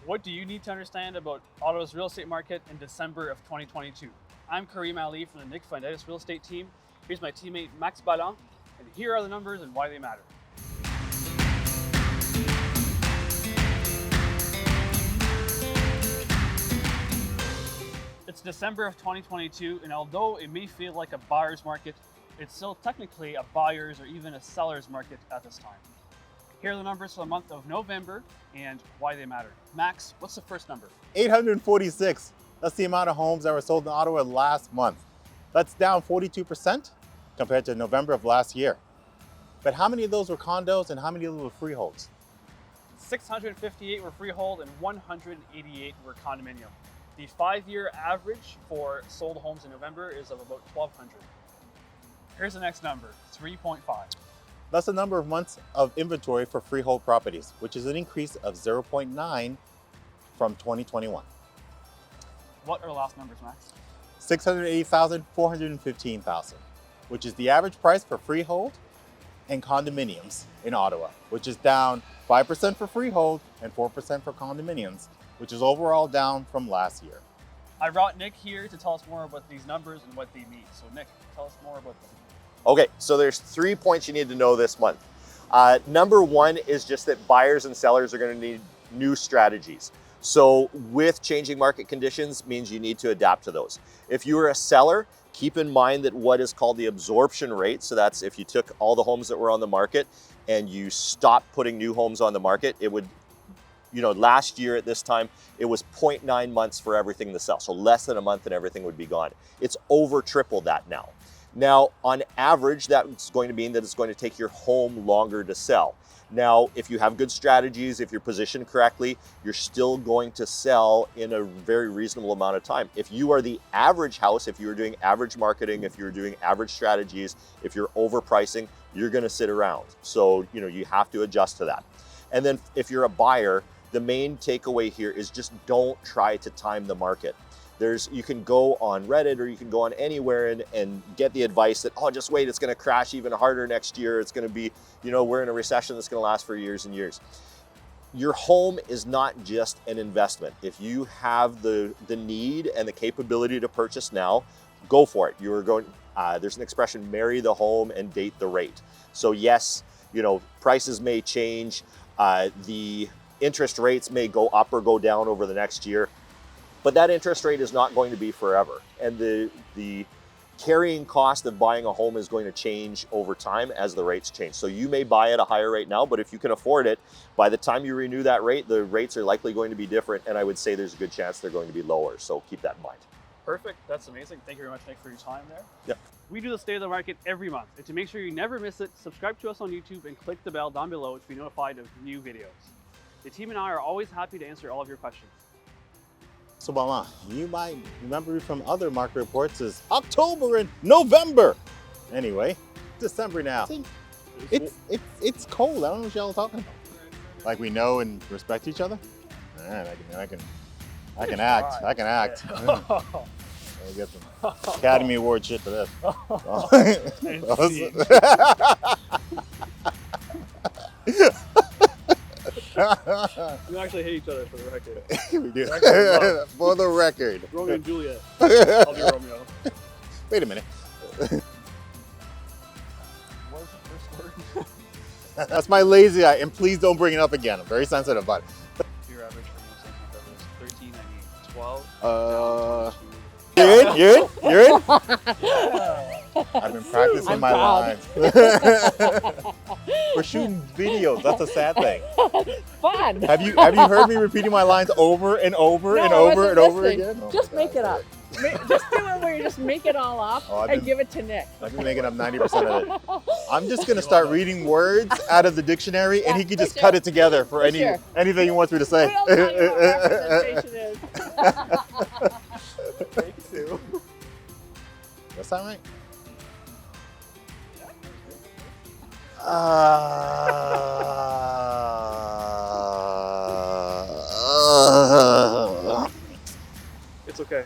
What do you need to understand about Ottawa's real estate market in December of 2022? I'm Karim Ali from the Nick Funditis real estate team. Here's my teammate Max Ballon, and here are the numbers and why they matter. It's December of 2022, and although it may feel like a buyer's market, it's still technically a buyer's or even a seller's market at this time. Here are the numbers for the month of November and why they matter. Max, what's the first number? 846. That's the amount of homes that were sold in Ottawa last month. That's down 42% compared to November of last year. But how many of those were condos and how many of those were freeholds? 658 were freehold and 188 were condominium. The 5-year average for sold homes in November is of about 1,200. Here's the next number, 3.5. That's the number of months of inventory for freehold properties, which is an increase of 0.9 from 2021. What are the last numbers, Max? 680,000, 415,000, which is the average price for freehold and condominiums in Ottawa, which is down 5% for freehold and 4% for condominiums, which is overall down from last year. I brought Nick here to tell us more about these numbers and what they mean. So Nick, tell us more about them. Okay, so there's 3 points you need to know this month. Number one is just that buyers and sellers are going to need new strategies. So with changing market conditions means you need to adapt to those. If you are a seller, keep in mind that what is called the absorption rate, so that's if you took all the homes that were on the market and you stopped putting new homes on the market, it would, last year at this time, it was 0.9 months for everything to sell. So less than a month and everything would be gone. It's over triple that now. Now, on average, that's going to mean that it's going to take your home longer to sell. Now, if you have good strategies, if you're positioned correctly, you're still going to sell in a very reasonable amount of time. If you are the average house, if you're doing average marketing, if you're doing average strategies, if you're overpricing, you're going to sit around. So, you have to adjust to that. And then if you're a buyer, the main takeaway here is just don't try to time the market. You can go on Reddit or you can go on anywhere and get the advice that, oh, just wait, it's going to crash even harder next year. It's going to be, we're in a recession that's going to last for years and years. Your home is not just an investment. If you have the need and the capability to purchase now, go for it. There's an expression, marry the home and date the rate. So yes, prices may change. The interest rates may go up or go down over the next year. But that interest rate is not going to be forever. And the carrying cost of buying a home is going to change over time as the rates change. So you may buy at a higher rate now, but if you can afford it, by the time you renew that rate, the rates are likely going to be different. And I would say there's a good chance they're going to be lower. So keep that in mind. Perfect. That's amazing. Thank you very much, Nick, for your time there. Yep. We do the State of the Market every month. And to make sure you never miss it, subscribe to us on YouTube and click the bell down below to be notified of new videos. The team and I are always happy to answer all of your questions. So Ballon, you might remember me from other market reports as October and November. Anyway, December now. It's cold. I don't know what y'all are talking about. Like we know and respect each other? Man, I can act. I can act. I'll get some Academy Award shit for this. We actually hate each other for the record. We do. For the record. Romeo and Juliet. I'll be Romeo. Wait a minute. What was the first word? That's my lazy eye, and please don't bring it up again. I'm very sensitive about it. Your average for 13, 12. You're in? I've been practicing my lines. We're shooting videos. That's a sad thing. Fun. Have you heard me repeating my lines over and over and over and over again? Just make it up. Just do it where you just make it all up and give it to Nick. I've been making up 90% of it. I'm just gonna start reading words out of the dictionary, and he can just cut it together for anything he wants me to say. We'll tell you what representation is. Take two. That sound right? It's okay.